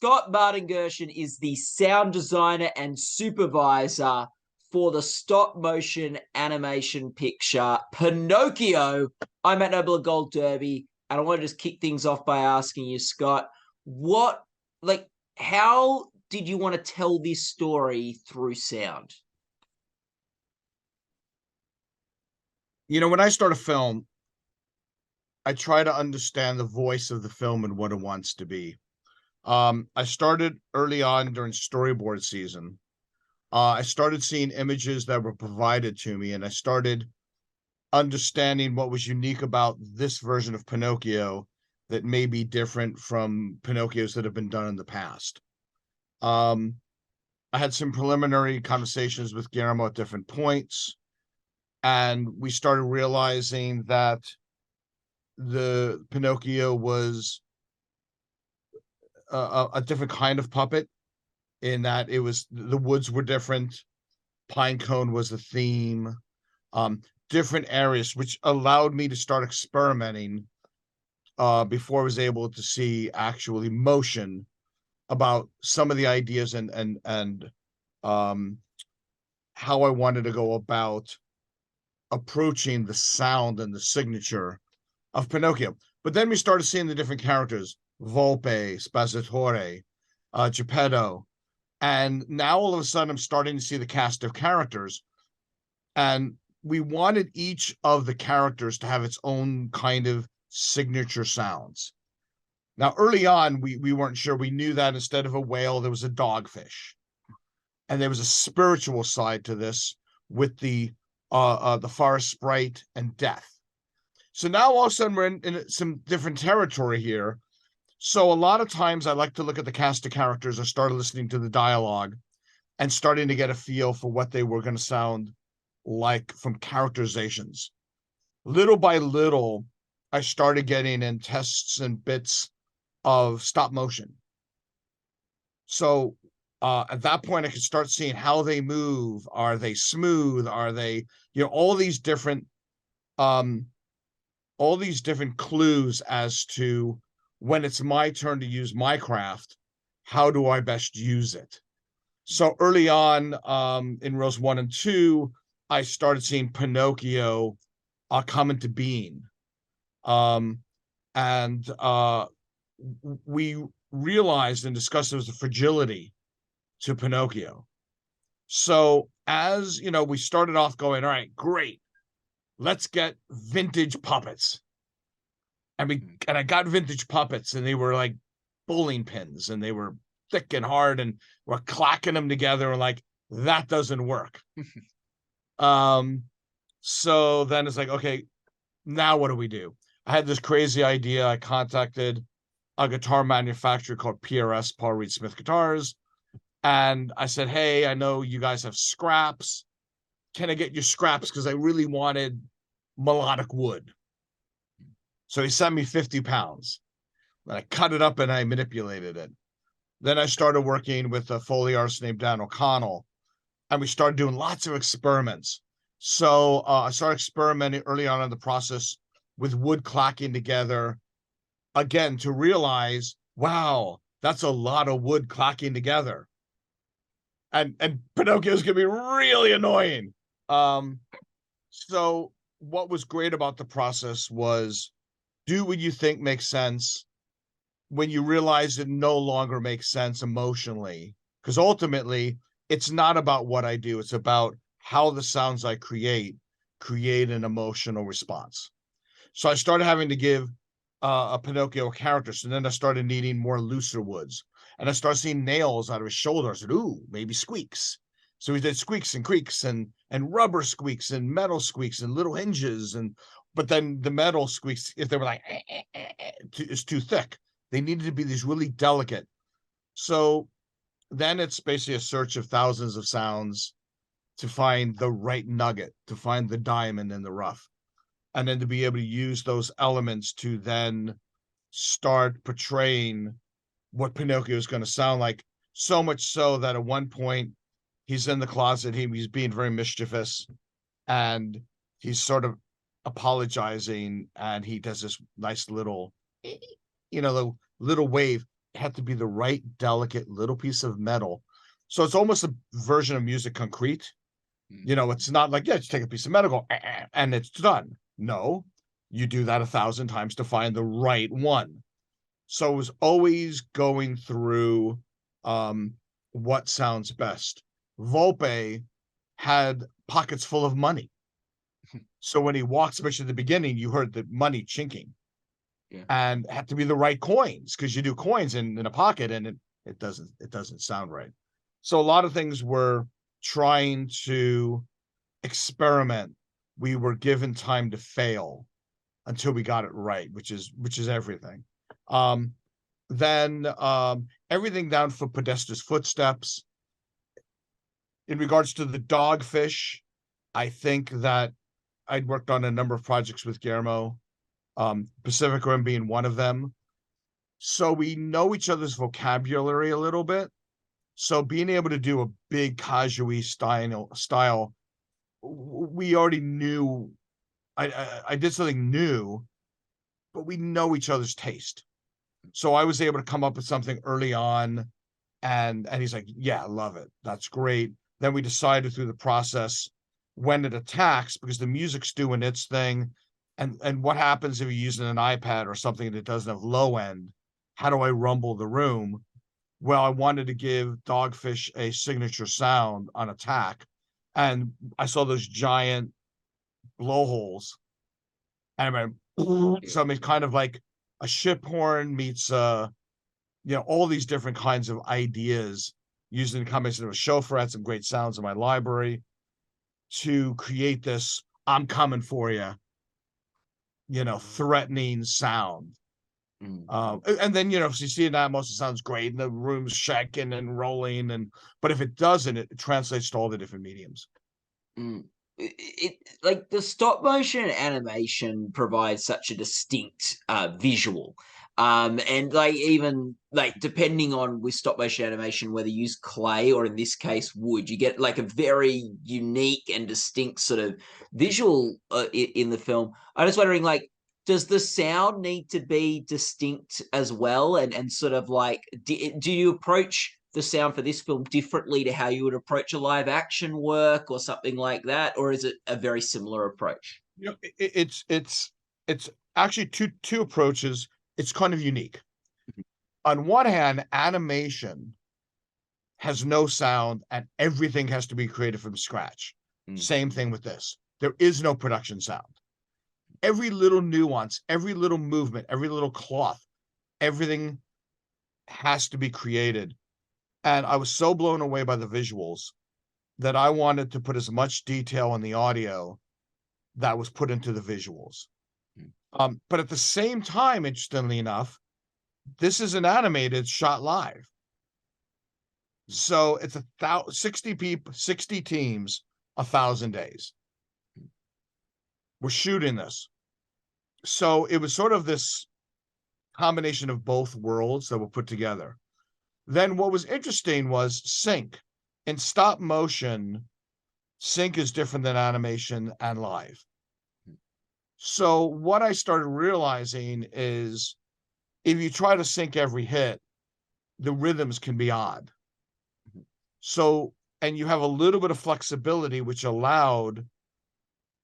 Scott Martin Gershin is the sound designer and supervisor for the stop motion animation picture Pinocchio. I'm at Noble Gold Derby, and I want to just kick things off by asking you, Scott, how did you want to tell this story through sound? You know, when I start a film, I try to understand the voice of the film and what it wants to be. I started early on during storyboard season. I started seeing images that were provided to me, and I started understanding what was unique about this version of Pinocchio that may be different from Pinocchios that have been done in the past. I had some preliminary conversations with Guillermo at different points, and we started realizing that the Pinocchio was a different kind of puppet, in that the woods were different, pine cone was the theme, different areas, which allowed me to start experimenting before I was able to see actually motion about some of the ideas and how I wanted to go about approaching the sound and the signature of Pinocchio. But then we started seeing the different characters, Volpe, Spazzatore, Geppetto, and now all of a sudden I'm starting to see the cast of characters, and we wanted each of the characters to have its own kind of signature sounds. Now, early on, we weren't sure. We knew that instead of a whale, there was a dogfish, and there was a spiritual side to this with the forest sprite and death. So now all of a sudden we're in some different territory here. So a lot of times I like to look at the cast of characters. I started listening to the dialogue and starting to get a feel for what they were going to sound like from characterizations. Little by little, I started getting in tests and bits of stop motion. So at that point, I could start seeing how they move. Are they smooth? Are they, all these different clues as to when it's my turn to use my craft, how do I best use it? So early on, in rows 1 and 2, I started seeing Pinocchio come into being. And we realized and discussed there was a fragility to Pinocchio. So as, we started off going, all right, great, let's get vintage puppets. And I got vintage puppets, and they were like bowling pins, and they were thick and hard, and we're clacking them together, and like, that doesn't work. So then it's like, okay, now what do we do? I had this crazy idea. I contacted a guitar manufacturer called PRS, Paul Reed Smith Guitars, and I said, hey, I know you guys have scraps. Can I get your scraps? Because I really wanted melodic wood. So he sent me 50 pounds. And I cut it up and I manipulated it. Then I started working with a Foley artist named Dan O'Connell, and we started doing lots of experiments. So I started experimenting early on in the process with wood clacking together, again, to realize, wow, that's a lot of wood clacking together. And Pinocchio's gonna be really annoying. So what was great about the process was, do what you think makes sense when you realize it no longer makes sense emotionally. Because ultimately, it's not about what I do. It's about how the sounds I create an emotional response. So I started having to give a Pinocchio a character. So then I started needing more looser woods. And I started seeing nails out of his shoulder. I said, ooh, maybe squeaks. So we did squeaks and creaks and rubber squeaks and metal squeaks and little hinges. But then the metal squeaks, if they were like, it's too thick. They needed to be these really delicate. So then it's basically a search of thousands of sounds to find the right nugget, to find the diamond in the rough. And then to be able to use those elements to then start portraying what Pinocchio is going to sound like. So much so that at one point he's in the closet, he's being very mischievous, and he's sort of apologizing, and he does this nice little, the little wave. had to be the right delicate little piece of metal. So it's almost a version of music concrete. You know, it's not like, yeah, just take a piece of metal, go, and it's done. No, you do that 1,000 times to find the right one. So it was always going through what sounds best. Volpe had pockets full of money. So when he walked, especially at the beginning, you heard the money chinking. Yeah. And had to be the right coins, because you do coins in a pocket and it doesn't sound right. So a lot of things were trying to experiment. We were given time to fail until we got it right, which is everything. Then everything down for Podesta's footsteps. In regards to the dogfish, I think that I'd worked on a number of projects with Guillermo, Pacific Rim being one of them. So we know each other's vocabulary a little bit. So being able to do a big Kaju'i style, we already knew. I did something new, but we know each other's taste. So I was able to come up with something early on, and he's like, "Yeah, I love it. That's great." Then we decided through the process when it attacks, because the music's doing its thing, and what happens if you're using an iPad or something that doesn't have low end? How do I rumble the room? Well, I wanted to give Dogfish a signature sound on attack, and I saw those giant blowholes, and I went, so I mean, kind of like a ship horn meets all these different kinds of ideas, using the combination of a chauffeur, had some great sounds in my library to create this "I'm coming for you," threatening sound. And then if you see it now, most of it sounds great, and the room's shaking and rolling, but if it doesn't, it translates to all the different mediums. It like the stop motion animation provides such a distinct visual, and like even like depending on with stop motion animation whether you use clay or in this case wood, you get like a very unique and distinct sort of visual in the film. I'm just wondering, like, does the sound need to be distinct as well, and sort of like do you approach the sound for this film differently to how you would approach a live action work or something like that, or is it a very similar approach? It's actually two approaches. It's kind of unique. On one hand, animation has no sound and everything has to be created from scratch. Same thing with this. There is no production sound. Every little nuance, every little movement, every little cloth, everything has to be created. And I was so blown away by the visuals that I wanted to put as much detail in the audio that was put into the visuals. But at the same time, interestingly enough, this is an animated shot live. So it's 60 people, 60 teams, 1,000 days. We're shooting this. So it was sort of this combination of both worlds that were put together. Then what was interesting was sync. In stop motion, sync is different than animation and live. So what I started realizing is if you try to sync every hit, the rhythms can be odd. So, and you have a little bit of flexibility, which allowed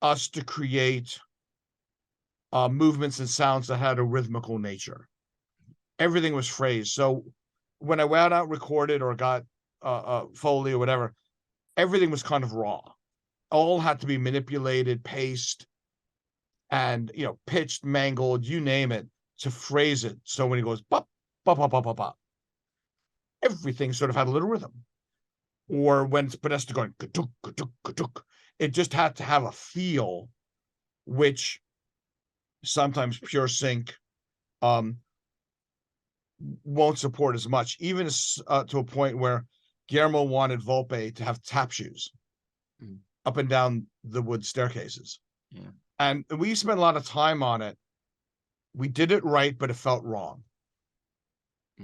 us to create movements and sounds that had a rhythmical nature. Everything was phrased. So when I went out, recorded, or got Foley or whatever, everything was kind of raw. All had to be manipulated, paced, and pitched, mangled, you name it, to phrase it. So when he goes bop, bop, bop, bop, bop, bop, everything sort of had a little rhythm. Or when it's Podesta going ka-tuk, ka-tuk, ka-tuk, it just had to have a feel, which sometimes pure sync won't support as much, even to a point where Guillermo wanted Volpe to have tap shoes up and down the wood staircases. Yeah. And we spent a lot of time on it. We did it right, but it felt wrong.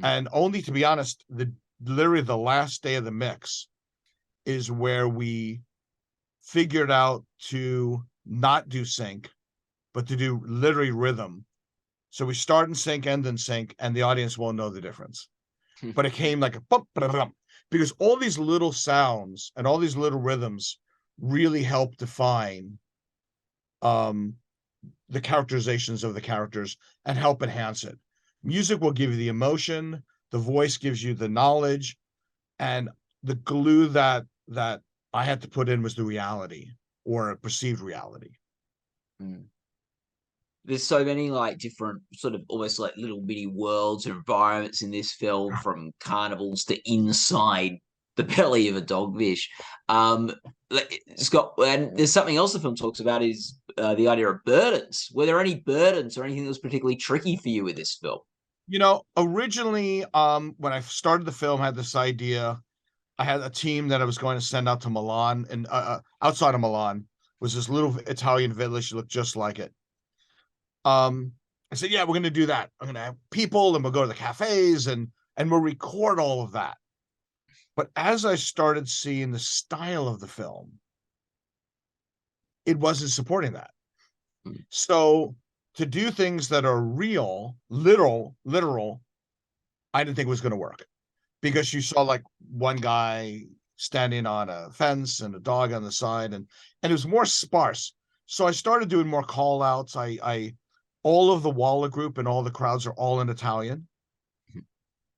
And only, to be honest, literally the last day of the mix is where we figured out to not do sync, but to do literally rhythm. So we start in sync, end in sync, and the audience won't know the difference. But it came like a bump, because all these little sounds and all these little rhythms really help define the characterizations of the characters and help enhance it. Music will give you the emotion, the voice gives you the knowledge, and the glue that I had to put in was the reality or perceived reality. There's so many like different sort of almost like little mini worlds or environments in this film, from carnivals to inside the belly of a dogfish. Scott, and there's something else the film talks about is the idea of burdens. Were there any burdens or anything that was particularly tricky for you with this film? Originally, when I started the film, I had this idea. I had a team that I was going to send out to Milan, and outside of Milan was this little Italian village that looked just like it. I said, yeah, we're going to do that. I'm going to have people, and we'll go to the cafes, and we'll record all of that. But as I started seeing the style of the film, it wasn't supporting that. So to do things that are real, literal, I didn't think it was going to work, because you saw like one guy standing on a fence and a dog on the side, and it was more sparse. So I started doing more call outs. I all of the Walla group and all the crowds are all in Italian.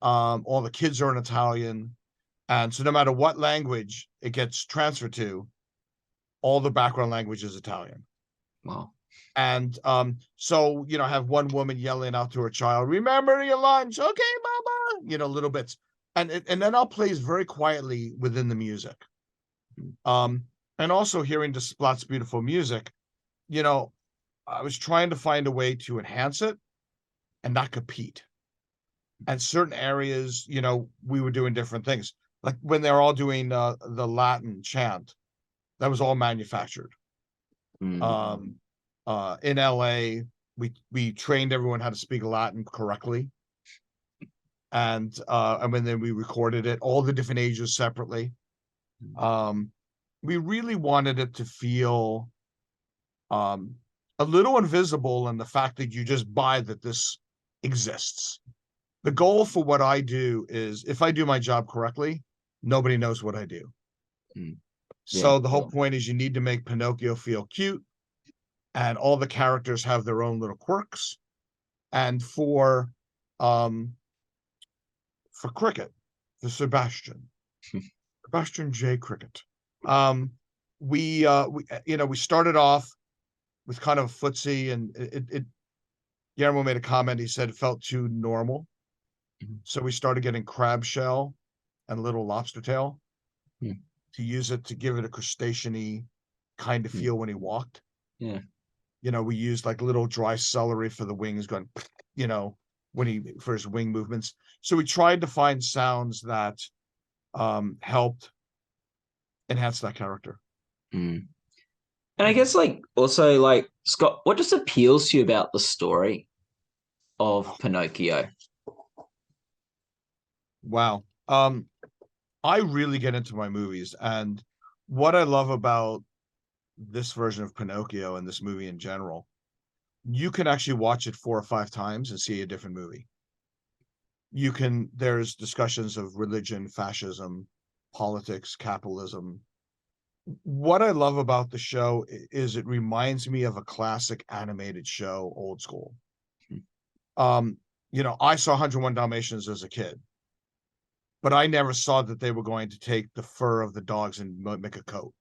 All the kids are in Italian. And so no matter what language it gets transferred to, all the background language is Italian. Wow. And so, I have one woman yelling out to her child, remember your lunch. Okay, mama, little bits. And then I'll play very quietly within the music. And also hearing Desplat's beautiful music, I was trying to find a way to enhance it and not compete. And certain areas, we were doing different things. Like when they're all doing the Latin chant, that was all manufactured. In LA, we trained everyone how to speak Latin correctly. And then we recorded it, all the different ages separately. We really wanted it to feel a little invisible in the fact that you just buy that this exists. The goal for what I do is, if I do my job correctly, nobody knows what I do. So the whole point is you need to make Pinocchio feel cute, and all the characters have their own little quirks. And for Cricket, for Sebastian J. Cricket, we started off with kind of footsie, and it Guillermo made a comment. He said it felt too normal. So we started getting crab shell and little lobster tail to use it to give it a crustacean-y kind of feel when he walked. Yeah. We used like little dry celery for the wings going, for his wing movements. So we tried to find sounds that helped enhance that character. And I guess also Scott, what just appeals to you about the story of Pinocchio? Wow. I really get into my movies, and what I love about this version of Pinocchio and this movie in general, you can actually watch it 4 or 5 times and see a different movie. There's discussions of religion, fascism, politics, capitalism. What I love about the show is it reminds me of a classic animated show, old school. I saw 101 Dalmatians as a kid, but I never saw that they were going to take the fur of the dogs and make a coat.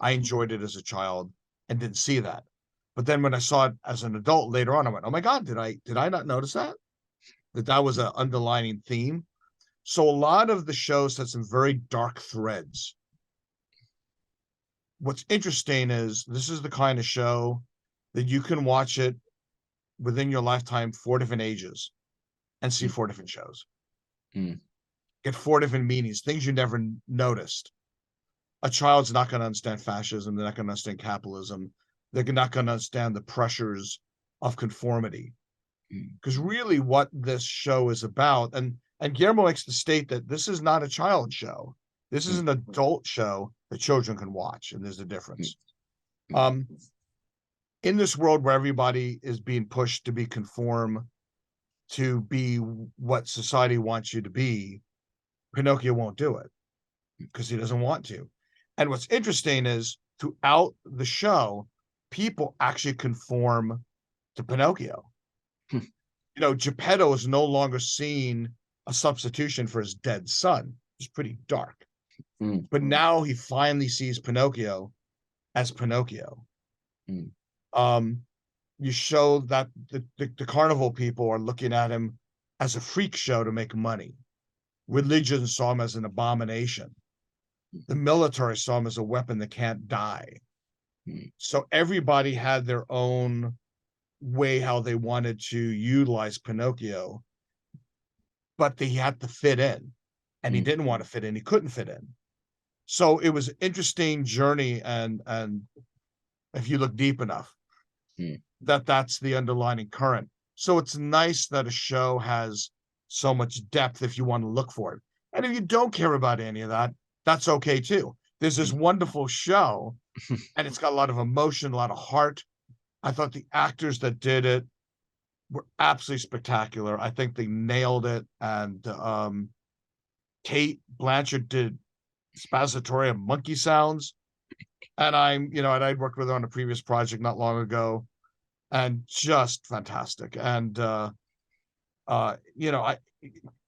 I enjoyed it as a child and didn't see that. But then when I saw it as an adult later on, I went, oh my God, did I not notice that was an underlining theme? So a lot of the shows had some very dark threads. What's interesting is this is the kind of show that you can watch it within your lifetime, 4 different ages, and see 4 different shows. Get 4 different meanings, things you never noticed. A child's not going to understand fascism. They're not going to understand capitalism. They're not going to understand the pressures of conformity. Because really what this show is about, and Guillermo likes to state that this is not a child show. This is an adult show that children can watch, and there's a difference. in this world where everybody is being pushed to be conform to be what society wants you to be, Pinocchio won't do it because he doesn't want to. And what's interesting is throughout the show, people actually conform to Pinocchio. Hmm. You know, Geppetto is no longer seen a substitution for his dead son. It's pretty dark. Mm. But now he finally sees Pinocchio as Pinocchio. Mm. You show that the carnival people are looking at him as a freak show to make money. Religion saw him as an abomination. The military saw him as a weapon that can't die. Mm. So everybody had their own way how they wanted to utilize Pinocchio, but he had to fit in, and he didn't want to fit in. He couldn't fit in. So it was an interesting journey, and if you look deep enough, that's the underlying current. So it's nice that a show has so much depth if you want to look for it. And if you don't care about any of that, that's okay too. There's this wonderful show, and it's got a lot of emotion, a lot of heart. I thought the actors that did it were absolutely spectacular. I think they nailed it. And Kate Blanchett did Spazzatorium monkey sounds. And I'd worked with her on a previous project not long ago, and just fantastic. And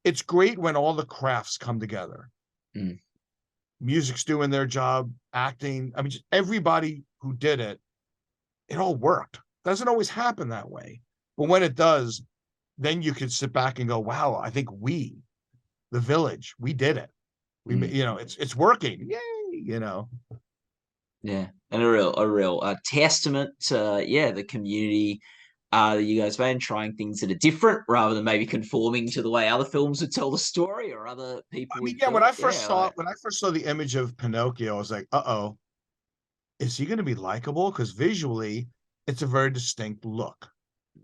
it's great when all the crafts come together. Music's doing their job, acting. I mean, just everybody who did it, it all worked. Doesn't always happen that way, but when it does, then you can sit back and go, "Wow, I think the village, we did it. It's working. Yay!" Yeah, and a real testament to the community that you guys made, trying things that are different rather than maybe conforming to the way other films would tell the story or other people I would mean, yeah, do when it. I first saw the image of Pinocchio, I was like, "Uh-oh, is he going to be likable?" Because visually, it's a very distinct look.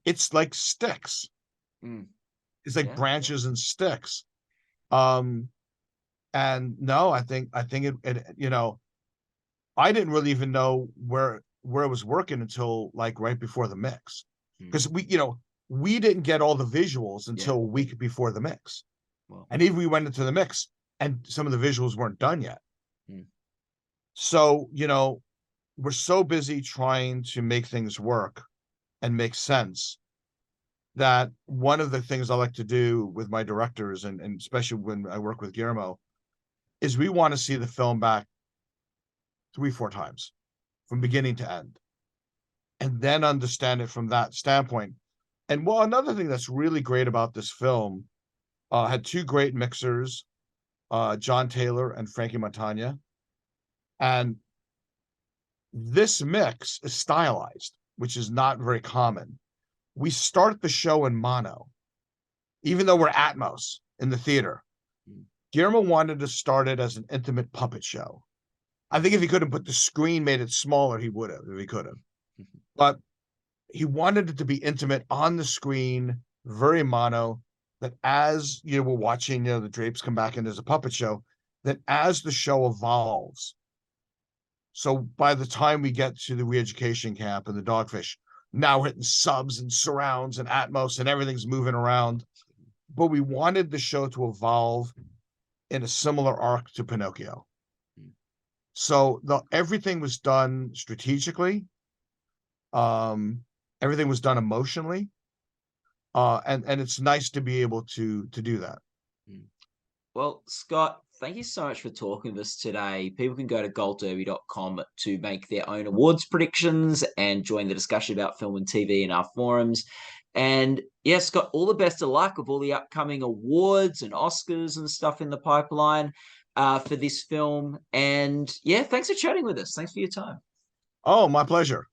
It's like sticks. It's like branches and sticks. And no, I think I didn't really even know where it was working until like right before the mix, because we didn't get all the visuals until a week before the mix, and even we went into the mix and some of the visuals weren't done yet. So we're so busy trying to make things work and make sense that one of the things I like to do with my directors, and especially when I work with Guillermo, is we want to see the film back 3-4 times from beginning to end, and then understand it from that standpoint. And well, another thing that's really great about this film, had two great mixers, John Taylor and Frankie Montagna, and this mix is stylized, which is not very common. We start the show in mono, even though we're Atmos in the theater. Guillermo wanted to start it as an intimate puppet show. I think if he could have put the screen, made it smaller, he would have, if he could have. But he wanted it to be intimate on the screen, very mono, that as we're watching, the drapes come back and there's a puppet show, that as the show evolves. So by the time we get to the re-education camp and the dogfish, now hitting subs and surrounds and Atmos and everything's moving around. But we wanted the show to evolve in a similar arc to Pinocchio. So everything was done strategically. Everything was done emotionally. And it's nice to be able to do that. Well, Scott, thank you so much for talking with us today. People can go to goldderby.com to make their own awards predictions and join the discussion about film and TV in our forums. And yeah, Scott, all the best of luck with all the upcoming awards and Oscars and stuff in the pipeline for this film. And yeah, thanks for chatting with us. Thanks for your time. Oh, my pleasure.